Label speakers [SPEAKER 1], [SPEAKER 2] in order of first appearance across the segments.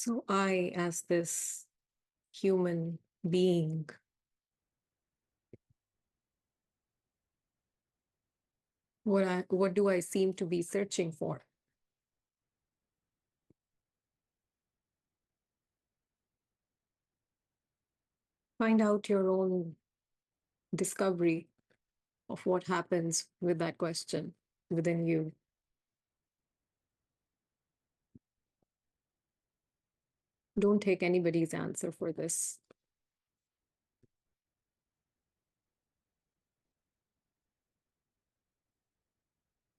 [SPEAKER 1] So I, as this human being, what do I seem to be searching for? Find out your own discovery of what happens with that question within you. Don't take anybody's answer for this.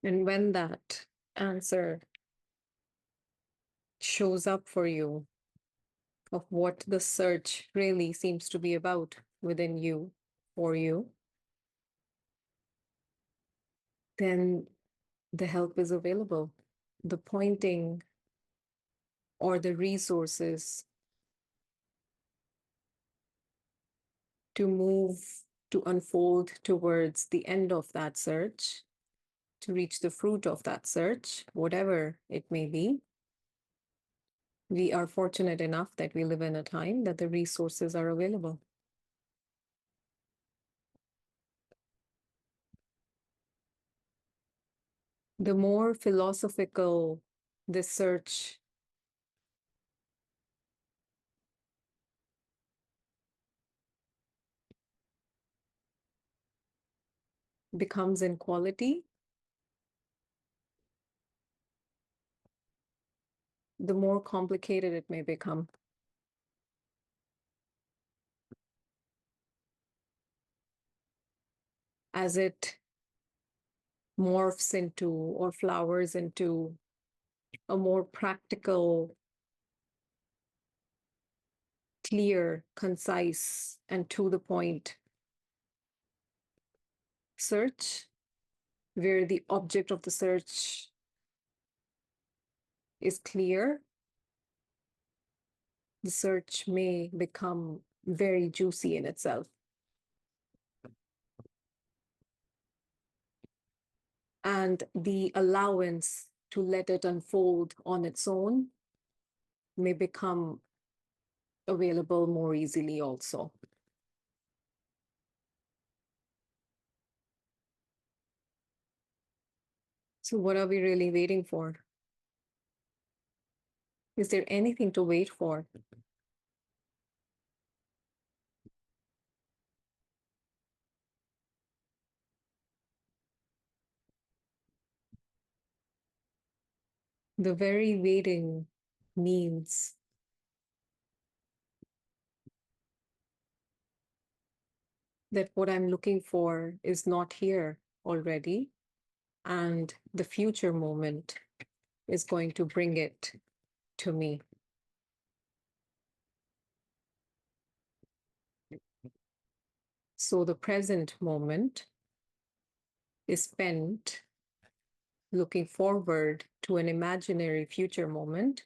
[SPEAKER 1] And when that answer shows up for you of what the search really seems to be about within you, for you, then the help is available. The pointing or the resources to move, to unfold towards the end of that search, to reach the fruit of that search, whatever it may be. We are fortunate enough that we live in a time that the resources are available. The more philosophical this search becomes in quality, the more complicated it may become. As it morphs into or flowers into a more practical, clear, concise, and to the point search, where the object of the search is clear, the search may become very juicy in itself. And the allowance to let it unfold on its own may become available more easily also. So what are we really waiting for? Is there anything to wait for? The very waiting means that what I'm looking for is not here already, and the future moment is going to bring it to me. So the present moment is spent looking forward to an imaginary future moment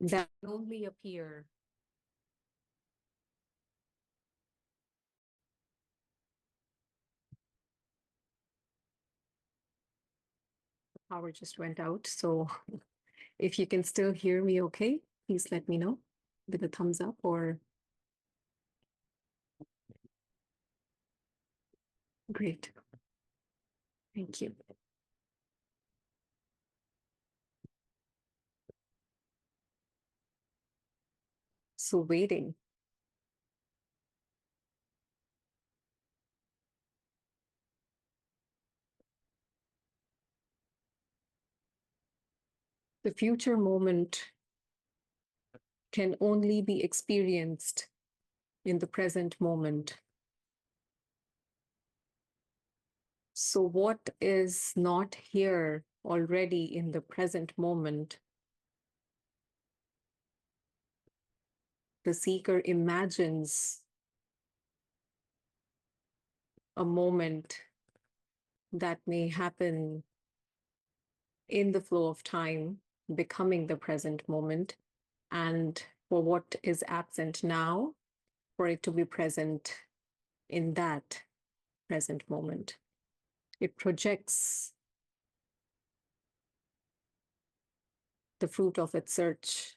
[SPEAKER 1] that will only appear the power just went out. So if you can still hear me okay, please let me know with a thumbs up or great. Thank you. So waiting. The future moment can only be experienced in the present moment. So what is not here already in the present moment, the seeker imagines a moment that may happen in the flow of time, becoming the present moment, and for what is absent now, for it to be present in that present moment. It projects the fruit of its search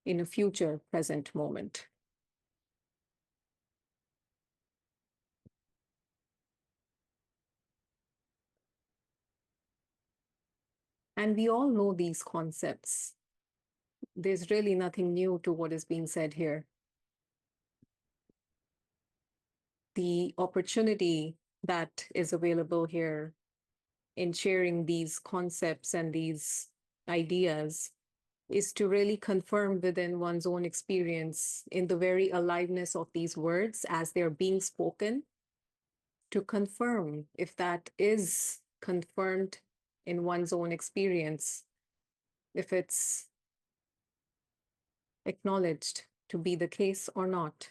[SPEAKER 1] in a future present moment. And we all know these concepts. There's really nothing new to what is being said here. The opportunity that is available here in sharing these concepts and these ideas is to really confirm within one's own experience, in the very aliveness of these words as they're being spoken, to confirm if that is confirmed in one's own experience, if it's acknowledged to be the case or not.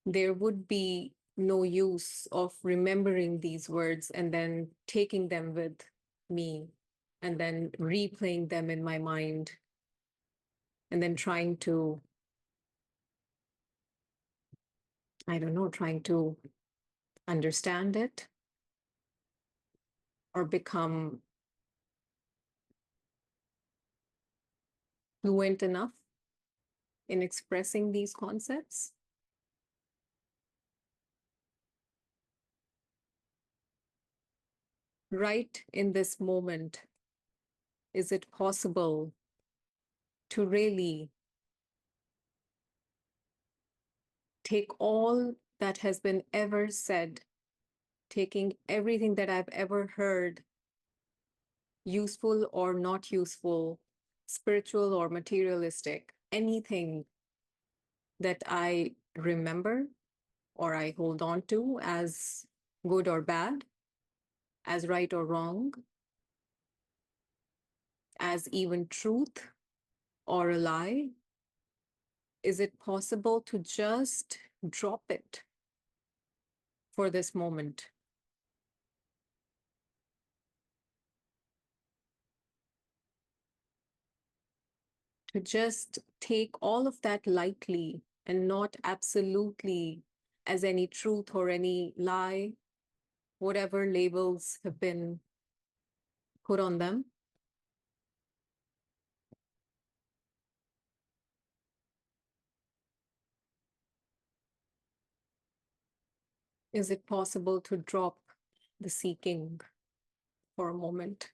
[SPEAKER 1] There would be no use of remembering these words and then taking them with me and then replaying them in my mind and then trying to, I don't know, trying to understand it or become fluent enough in expressing these concepts. Right in this moment, is it possible to really take all that has been ever said, taking everything that I've ever heard, useful or not useful, spiritual or materialistic, anything that I remember or I hold on to as good or bad, as right or wrong, as even truth or a lie? Is it possible to just drop it for this moment? To just take all of that lightly and not absolutely as any truth or any lie, whatever labels have been put on them? Is it possible to drop the seeking for a moment?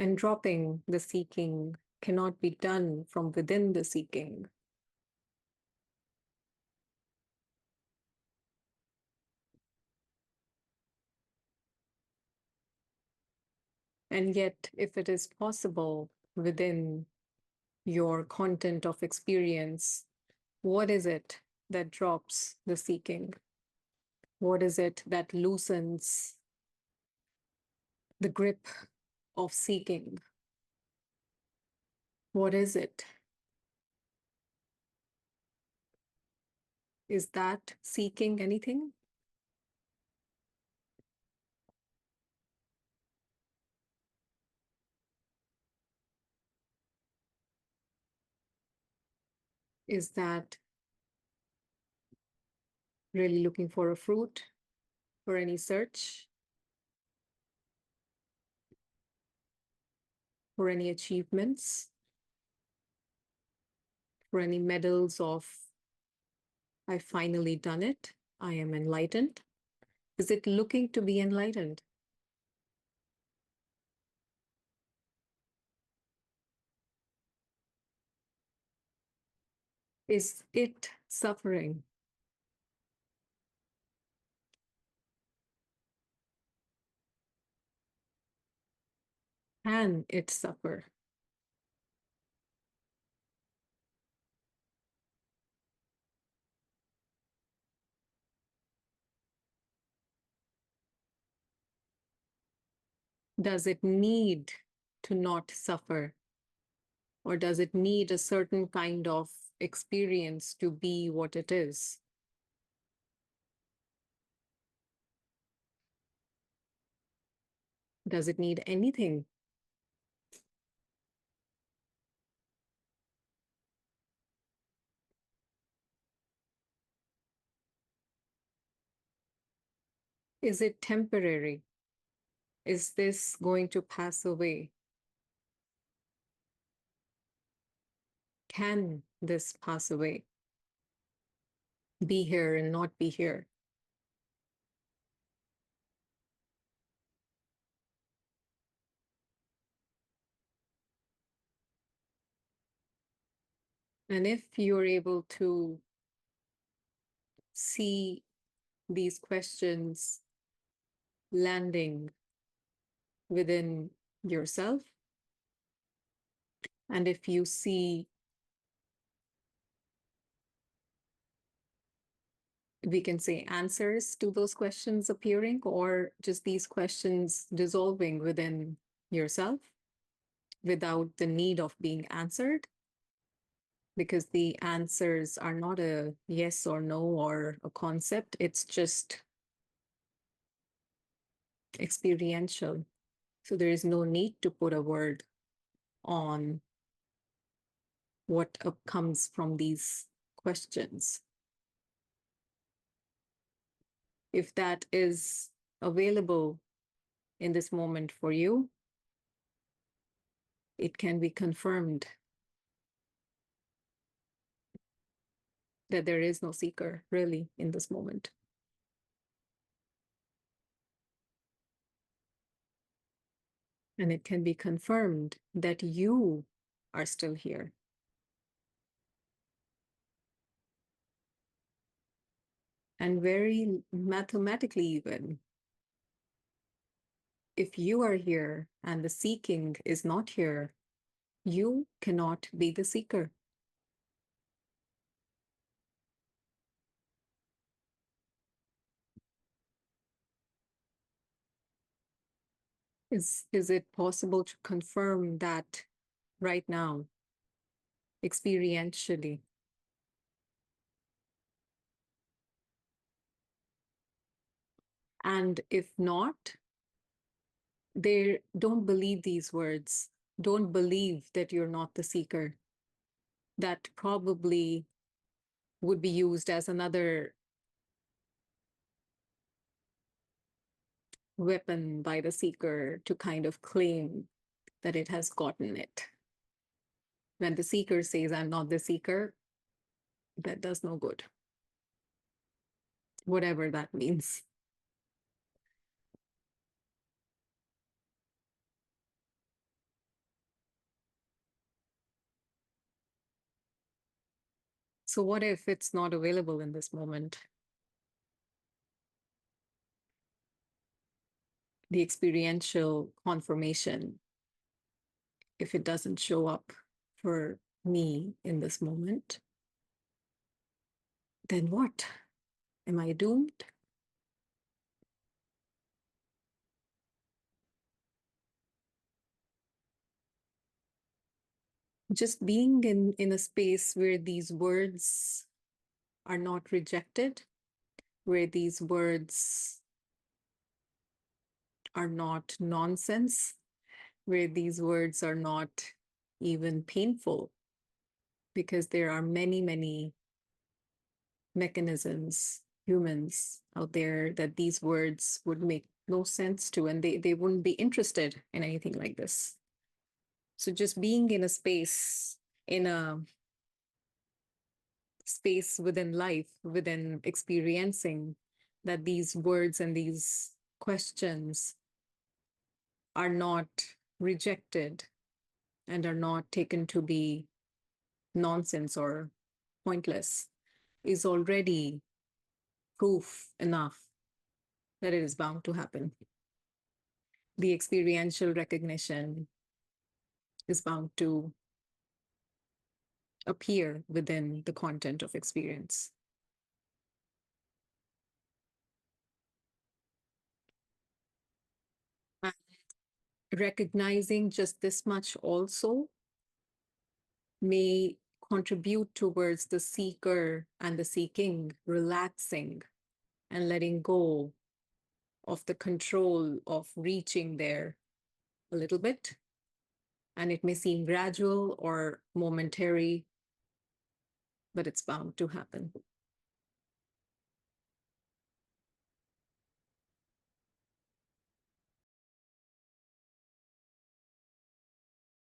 [SPEAKER 1] And dropping the seeking cannot be done from within the seeking. And yet, if it is possible within your content of experience, what is it that drops the seeking? What is it that loosens the grip of seeking? What is it? Is that seeking anything? Is that really looking for a fruit, for any search, for any achievements, for any medals of, I finally done it, I am enlightened? Is it looking to be enlightened? Is it suffering? Can it suffer? Does it need to not suffer? Or does it need a certain kind of experience to be what it is? Does it need anything? Is it temporary? Is this going to pass away? Can this pass away? Be here and not be here? And if you're able to see these questions landing within yourself, and if you see, we can say, answers to those questions appearing, or just these questions dissolving within yourself without the need of being answered, because the answers are not a yes or no or a concept, it's just experiential. So there is no need to put a word on what comes from these questions. If that is available in this moment for you, it can be confirmed that there is no seeker really in this moment. And it can be confirmed that you are still here. And very mathematically, even, if you are here and the seeking is not here, you cannot be the seeker. Is it possible to confirm that right now, experientially? And if not, they don't believe these words. Don't believe that you're not the seeker. That probably would be used as another weapon by the seeker to kind of claim that it has gotten it. When the seeker says, I'm not the seeker, that does no good, whatever that means. So what if it's not available in this moment? The experiential confirmation, if it doesn't show up for me in this moment, then what? Am I doomed? Just being in a space where these words are not rejected, where these words are not nonsense, where these words are not even painful, because there are many, many mechanisms, humans out there that these words would make no sense to, and they wouldn't be interested in anything like this. So just being in a space, in a space within life, within experiencing that these words and these questions are not rejected and are not taken to be nonsense or pointless, is already proof enough that it is bound to happen. The experiential recognition is bound to appear within the content of experience. And recognizing just this much also may contribute towards the seeker and the seeking relaxing and letting go of the control of reaching there a little bit. And it may seem gradual or momentary, but it's bound to happen.